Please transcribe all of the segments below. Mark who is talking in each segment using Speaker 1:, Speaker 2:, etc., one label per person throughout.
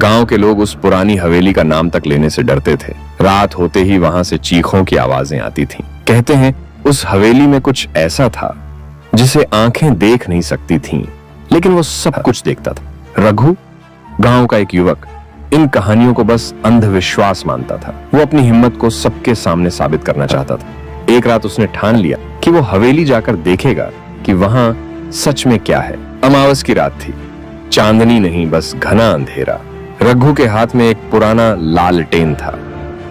Speaker 1: गांव के लोग उस पुरानी हवेली का नाम तक लेने से डरते थे। रात होते ही वहां से चीखों की आवाजें आती थीं। कहते हैं उस हवेली में कुछ ऐसा था जिसे आंखें देख नहीं सकती थीं, लेकिन वो सब कुछ देखता था। रघु, गांव का एक युवक, इन कहानियों को बस अंधविश्वास मानता था। वो अपनी हिम्मत को सबके सामने साबित करना चाहता था। एक रात उसने ठान लिया कि वो हवेली जाकर देखेगा कि वहां सच में क्या है। अमावस की रात थी, चांदनी नहीं, बस घना अंधेरा। रघु के हाथ में एक पुराना लालटेन था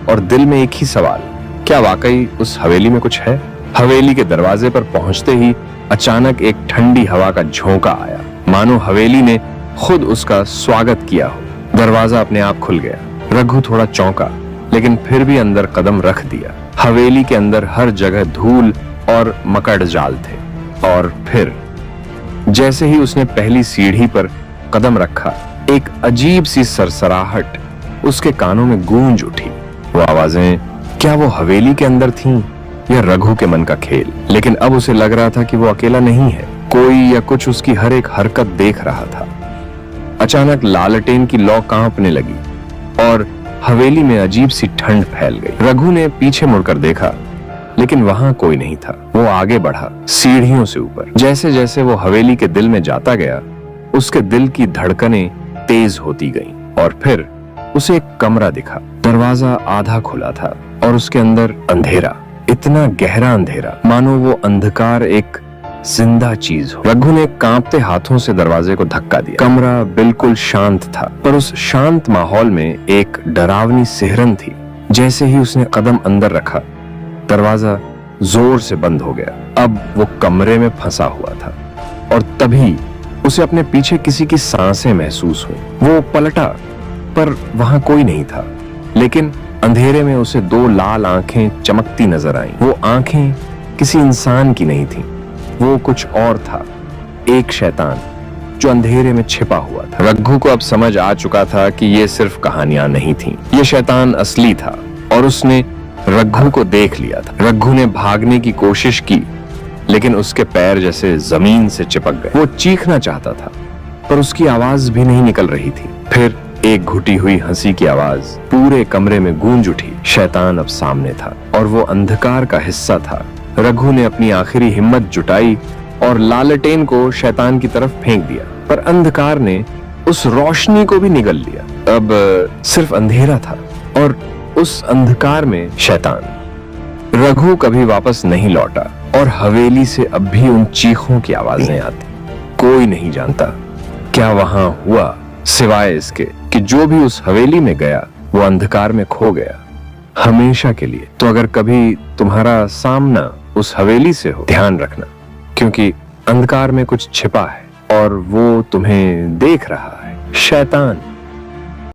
Speaker 1: और दिल में एक ही सवाल, क्या वाकई उस हवेली में कुछ है? हवेली के दरवाजे पर पहुंचते ही अचानक एक ठंडी हवा का झोंका आया, मानो हवेली ने खुद उसका स्वागत किया हो। दरवाजा अपने आप खुल गया। रघु थोड़ा चौंका, लेकिन फिर भी अंदर कदम रख दिया। हवेली के अंदर हर जगह धूल और मकड़ जाल थे। और फिर जैसे ही उसने पहली सीढ़ी पर कदम रखा, एक अजीब सी सरसराहट उसके कानों में गूंज उठी। वो आवाजें क्या वो हवेली के अंदर थीं या रघु के मन का खेल? लेकिन अब उसे लग रहा था कि वो अकेला नहीं है, कोई या कुछ उसकी हर एक हरकत देख रहा था। अचानक लालटेन की लौ कांपने लगी और हवेली में अजीब सी ठंड फैल गई। रघु ने पीछे मुड़कर देखा, लेकिन वहां कोई नहीं था। वो आगे बढ़ा, सीढ़ियों से ऊपर। जैसे जैसे वो हवेली के दिल में जाता गया, उसके दिल की धड़कनें तेज होती गईं और फिर उसे एक कमरा दिखा। दरवाजा आधा खुला था और उसके अंदर अंधेरा, इतना गहरा अंधेरा मानो वो अंधकार एक जिंदा चीज हो। रघु ने कांपते हाथों से दरवाजे को धक्का दिया। कमरा बिल्कुल शांत था, पर उस शांत माहौल में एक डरावनी सिहरन थी। जैसे ही उसने कदम अंदर रखा, दरवाजा जोर से बंद हो गया। अब वो कमरे में फंसा हुआ था और तभी उसे अपने पीछे किसी की सांसें महसूस हुई। वो पलटा, पर वहां कोई नहीं था, लेकिन अंधेरे में उसे दो लाल आंखें चमकती नजर आईं। वो आंखें किसी इंसान की नहीं थीं, वो कुछ और था, एक शैतान जो अंधेरे में छिपा हुआ था। रघु को अब समझ आ चुका था कि ये सिर्फ कहानियां नहीं थीं, ये शैतान असली था और उसने रघु को देख लिया था। रघु ने भागने की कोशिश की, लेकिन उसके पैर जैसे जमीन से चिपक गए। वो चीखना चाहता था, पर उसकी आवाज भी नहीं निकल रही थी। फिर एक घुटी हुई हंसी की आवाज पूरे कमरे में गूंज उठी। शैतान अब सामने था और वो अंधकार का हिस्सा था। रघु ने अपनी आखिरी हिम्मत जुटाई और लालटेन को शैतान की तरफ फेंक दिया, पर अंधकार ने उस रोशनी को भी निगल लिया। अब सिर्फ अंधेरा था और उस अंधकार में शैतान। रघु कभी वापस नहीं लौटा और हवेली से अब भी उन चीखों की आवाजें आती। कोई नहीं जानता क्या वहां हुआ, सिवाय इसके कि जो भी उस हवेली में गया वो अंधकार में खो गया हमेशा के लिए। तो अगर कभी तुम्हारा सामना उस हवेली से हो, ध्यान रखना, क्योंकि अंधकार में कुछ छिपा है और वो तुम्हें देख रहा है। शैतान।